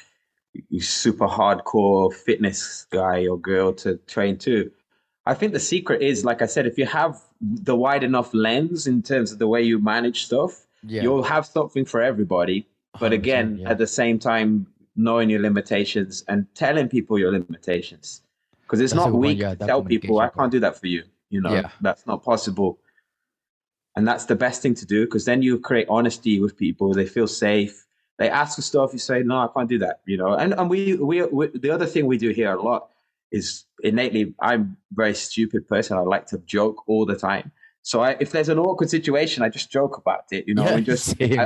S2: super hardcore fitness guy or girl to train too. I think the secret is, like I said, if you have the wide enough lens in terms of the way you manage stuff,
S1: Yeah.
S2: you'll have something for everybody. But
S1: 100%.
S2: again,
S1: Yeah.
S2: at the same time, knowing your limitations and telling people your limitations. Because it's
S1: That's a
S2: not
S1: good point.
S2: weak
S1: Yeah.
S2: to
S1: That
S2: tell people, I
S1: communication
S2: can't
S1: part.
S2: do that for you.
S1: Yeah.
S2: That's not possible. And that's the best thing to do because then you create honesty with people. They feel safe. They ask for stuff. You say, no, I can't do that. And we the other thing we do here a lot is innately, I'm a very stupid person. I like to joke all the time. So if there's an awkward situation, I just joke about it,
S1: Yeah.
S2: and just
S1: Same.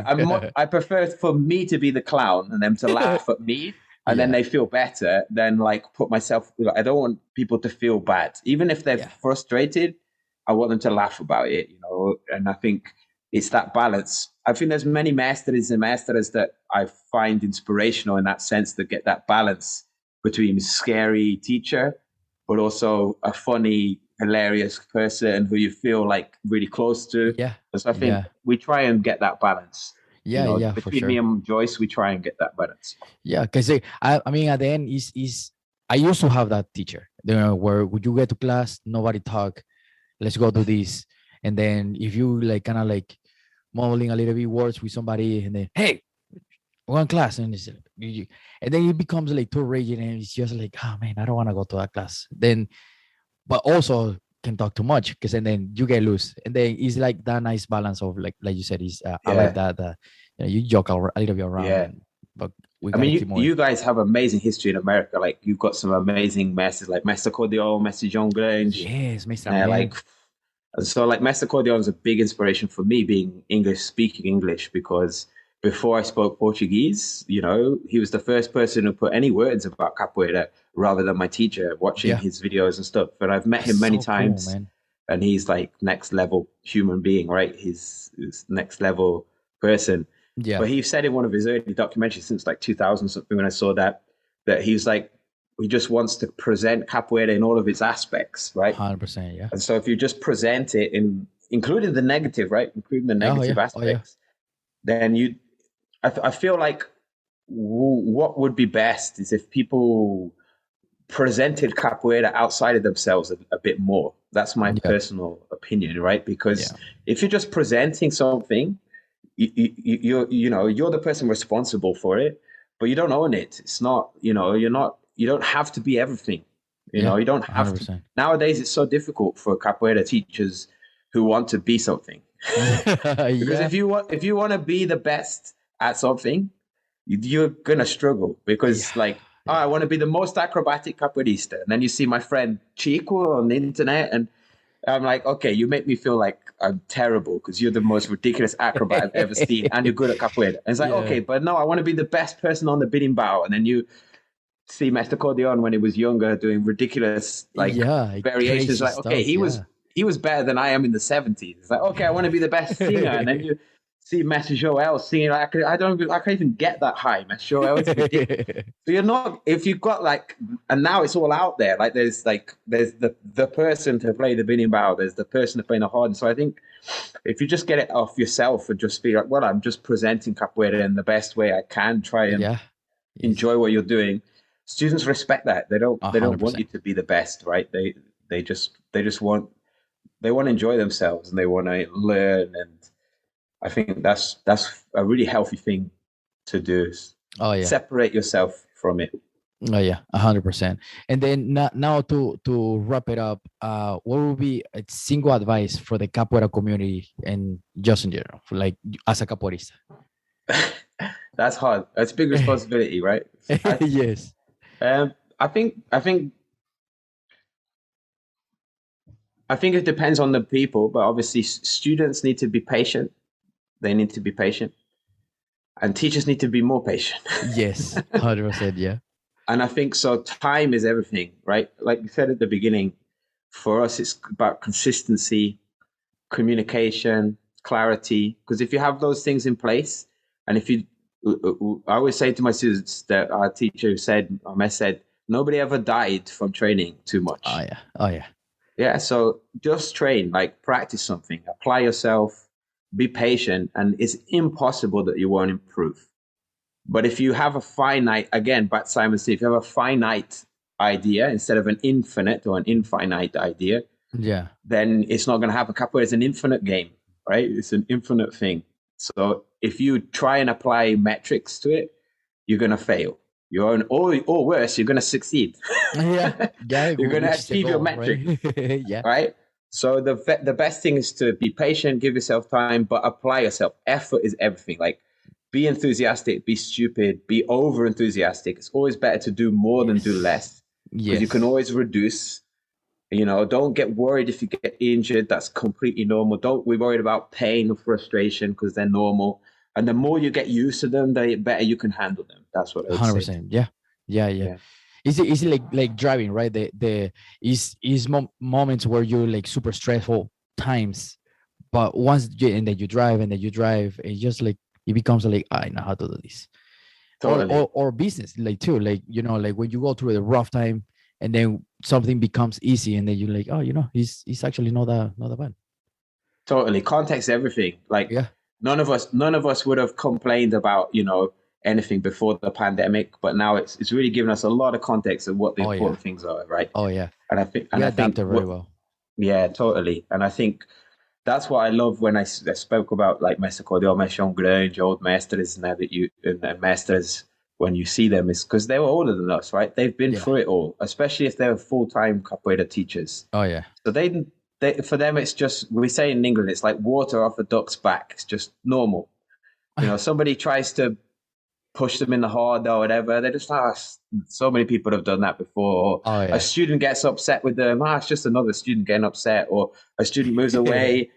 S2: I prefer for me to be the clown and them to laugh at me, and then
S1: Yeah.
S2: they feel better than like put myself. I don't want people to feel bad, even if they're
S1: Yeah.
S2: frustrated. I want them to laugh about it, and I think it's that balance. I think there's many masters and masters that I find inspirational in that sense that get that balance between scary teacher, but also a funny, hilarious person who you feel like really close to.
S1: Yeah.
S2: And so I think
S1: Yeah.
S2: we try and get that balance.
S1: Yeah. Yeah. For
S2: Between me
S1: sure.
S2: and Joyce, we try and get that balance.
S1: Yeah. Because I mean, at the end, is I used to have that teacher, where would you get to class, nobody talk, let's go do this, and then if you like kind of like mumbling a little bit words with somebody, and then hey, one class, and and then it becomes like too rigid, and it's just like, oh man, I don't want to go to that class. Then, but also can talk too much because and then you get loose, and then it's like that nice balance of like you said is I like
S2: Yeah.
S1: that you joke a little bit around,
S2: Yeah.
S1: but we
S2: I
S1: gotta
S2: mean,
S1: keep moving.
S2: you guys have amazing history in America. Like you've got some amazing masters like Mestre Cordial, Mestre John Grange.
S1: Yes, Mr. Man.
S2: Like Mestre Cordial is a big inspiration for me being speaking English, because before I spoke Portuguese, he was the first person who put any words about capoeira rather than my teacher watching
S1: Yeah,
S2: his videos and stuff. And I've met
S1: that's
S2: him many
S1: so cool,
S2: times,
S1: man.
S2: and he's like next level human being, right? He's next level person.
S1: Yeah,
S2: But he said in one of his early documentaries since like 2000 something, when I saw that he's like, he just wants to present capoeira in all of its aspects, right?
S1: 100%. Yeah.
S2: And so if you just present it including the negative, right? Including the
S1: Oh
S2: negative
S1: yeah. Oh yeah.
S2: aspects, then I feel like what would be best is if people presented capoeira outside of themselves a bit more. That's my
S1: Yeah.
S2: personal opinion, right? Because
S1: Yeah.
S2: if you're just presenting something, you're the person responsible for it, but you don't own it. It's not, you don't have to be everything.
S1: Yeah.
S2: You don't have to.
S1: 100%.
S2: Nowadays, it's so difficult for capoeira teachers who want to be something. Because
S1: Yeah.
S2: if you want to be the best at something, you're gonna struggle
S1: Yeah.
S2: because like, oh, I
S1: Yeah.
S2: want to be the most acrobatic capoeirista, and then you see my friend Chico on the internet, and I'm like, okay, you make me feel like I'm terrible because you're the most ridiculous acrobat I've ever seen, and you're good at capoeira. And it's like,
S1: Yeah.
S2: okay, but no, I want to be the best person on the bidding bow, and then you see Mr. Cordion when he was younger doing ridiculous like
S1: Yeah.
S2: variations.
S1: Crazy
S2: Like, okay,
S1: stuff. Yeah.
S2: he was better than I am in the '70s. It's like, okay, I want to be the best singer, and then you see Messi Joel singing. Like, I can't even get that high. Messi Joel is ridiculous. So you're not if you've got like, and now it's all out there. Like there's the person to play the bidding bow. There's the person to play the horn. So I think if you just get it off yourself and just be like, well, I'm just presenting capoeira in the best way I can, try and
S1: Yeah. Yes.
S2: enjoy what you're doing. Students respect that.
S1: A
S2: They
S1: hundred
S2: don't want you
S1: percent.
S2: to be the best, right? They just want they want to enjoy themselves and they want to learn. And I think that's a really healthy thing to do.
S1: Oh yeah.
S2: Separate yourself from it.
S1: Oh yeah. 100%. And then now to wrap it up, what would be a single advice for the capoeira community and just in general, for like as a capoeirista?
S2: That's hard. That's a big responsibility, right?
S1: Yes.
S2: Um, I think it depends on the people, but obviously students need to be patient. They need to be patient, and teachers need to be more patient.
S1: Yes. 100%. Yeah.
S2: And I think so. Time is everything, right? Like you said at the beginning, for us, it's about consistency, communication, clarity. Because if you have those things in place, and if you, I always say to my students that our teacher said, Mes said, nobody ever died from training too
S1: Oh
S2: much.
S1: yeah. Oh yeah.
S2: Yeah, so just train, like practice something, apply yourself, be patient, and it's impossible that you won't improve. But if you have a finite, again, back to Simon Sinek, if you have a finite idea instead of an infinite or an infinite idea,
S1: Yeah.
S2: then it's not going to happen. Capoeira is an infinite game, right? It's an infinite thing. So if you try and apply metrics to it, you're going to fail. Or worse, you're going to succeed.
S1: Yeah. Yeah.
S2: You're going to
S1: Which is the
S2: achieve your
S1: goal,
S2: metric,
S1: right? Yeah.
S2: right? So the best thing is to be patient, give yourself time, but apply yourself. Effort is everything. Like be enthusiastic, be stupid, be over enthusiastic. It's always better to do more than do
S1: Yes.
S2: less because you can
S1: Yes.
S2: always reduce. Don't get worried if you get injured. That's completely normal. Don't be worried about pain or frustration because they're normal. And the more you get used to them, the better you can handle them. That's what I would say.
S1: 100%. Yeah. Yeah. Yeah.
S2: Yeah.
S1: Is it like driving, right? The is moments where you're like super stressful times, but once and then you drive and then you drive, it just like it becomes like I know how to do this.
S2: Totally.
S1: Or business like too, like like when you go through the rough time and then something becomes easy and then you're like, oh, he's actually not that bad.
S2: Totally. Context everything. Like
S1: Yeah.
S2: none of us would have complained about, anything before the pandemic, but now it's really given us a lot of context of what the
S1: Oh yeah.
S2: important things are, right?
S1: Oh yeah.
S2: And
S1: You
S2: I think
S1: adapted very well.
S2: yeah, totally. And I think that's what I love when I spoke about like Mestre Cordial, Mestre Grange, old masters now that and masters when you see them is because they were older than us, right? They've been
S1: Yeah.
S2: through it all, especially if they're full-time capoeira teachers.
S1: Oh yeah.
S2: So for them, it's just, we say in England, it's like water off a duck's back. It's just normal. Somebody tries to push them in the hard or whatever. They're just like, so many people have done that before. Or
S1: Oh
S2: a
S1: yeah.
S2: student gets upset with them. It's just another student getting upset. Or a student moves away.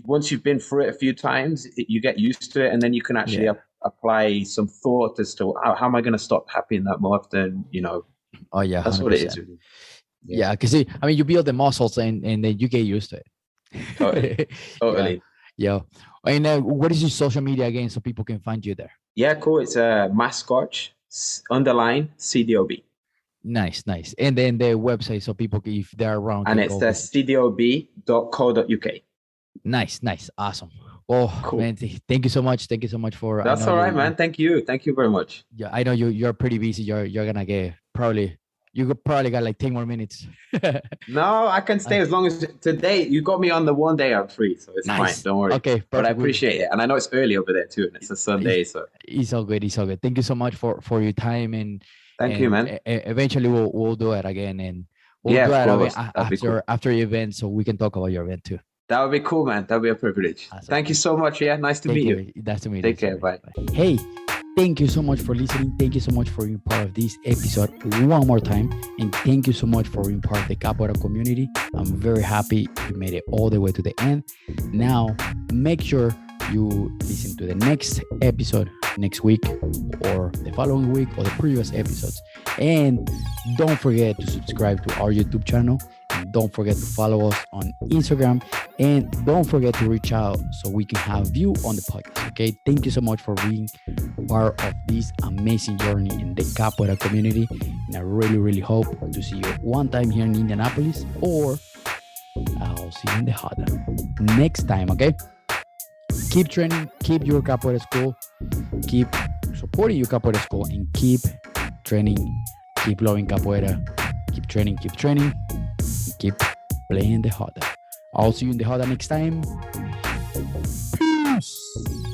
S2: Once you've been through it a few times, you get used to it, and then you can actually
S1: Yeah.
S2: apply some thought as to how am I going to stop happening that more often.
S1: Oh yeah.
S2: That's what it is.
S1: 100%.
S2: Really.
S1: Yeah, because you build the muscles and then you get used to
S2: Totally.
S1: it.
S2: Totally.
S1: Yeah. And what is your social media again so people can find you there?
S2: Yeah, cool. It's a mascot underline CDOB.
S1: Nice. And then the website so people, if they're around,
S2: And
S1: can
S2: it's
S1: go
S2: the
S1: visit you.
S2: cdob.co.uk.
S1: Nice. Awesome. Oh
S2: Cool.
S1: man, thank you so much. Thank you so much for. I
S2: That's
S1: know
S2: all right,
S1: you.
S2: man. Thank you. Thank you very much.
S1: Yeah, I know you're pretty busy. You're gonna get probably. You could probably got like 10 more minutes.
S2: No, I can
S1: Uh,
S2: stay as long as today you got me on the one day I'm free, so it's fine.
S1: nice.
S2: Don't worry.
S1: Okay,
S2: But I
S1: perfect.
S2: appreciate it. And I know it's early over there too, and it's a
S1: It's,
S2: Sunday, so
S1: it's all good. It's all good. Thank you so much for your time,
S2: thank you, man.
S1: eventually we'll do it again, and we'll
S2: Yeah,
S1: do
S2: of
S1: it
S2: course. That'd be cool.
S1: after your event, so we can talk about your event too.
S2: That would be cool, man. That'd be a privilege.
S1: Awesome.
S2: Thank you so much. Yeah, nice to
S1: Take
S2: meet you.
S1: care. Nice to meet you.
S2: Take care. Bye.
S1: Hey, thank you so much for listening. Thank you so much for being part of this episode one more time. And thank you so much for being part of the Capoeira community. I'm very happy you made it all the way to the end. Now, make sure you listen to the next episode next week or the following week or the previous episodes. And don't forget to subscribe to our YouTube channel. And don't forget to follow us on Instagram. And don't forget to reach out so we can have you on the podcast. Okay. Thank you so much for being part of this amazing journey in the Capoeira community. And I really, really hope to see you one time here in Indianapolis, or I'll see you in the hot next time. Okay. Keep training, keep your Capoeira school, keep supporting your Capoeira school, and keep training, keep loving Capoeira, keep training, and keep playing the Hoda. I'll see you in the Hoda next time. Peace.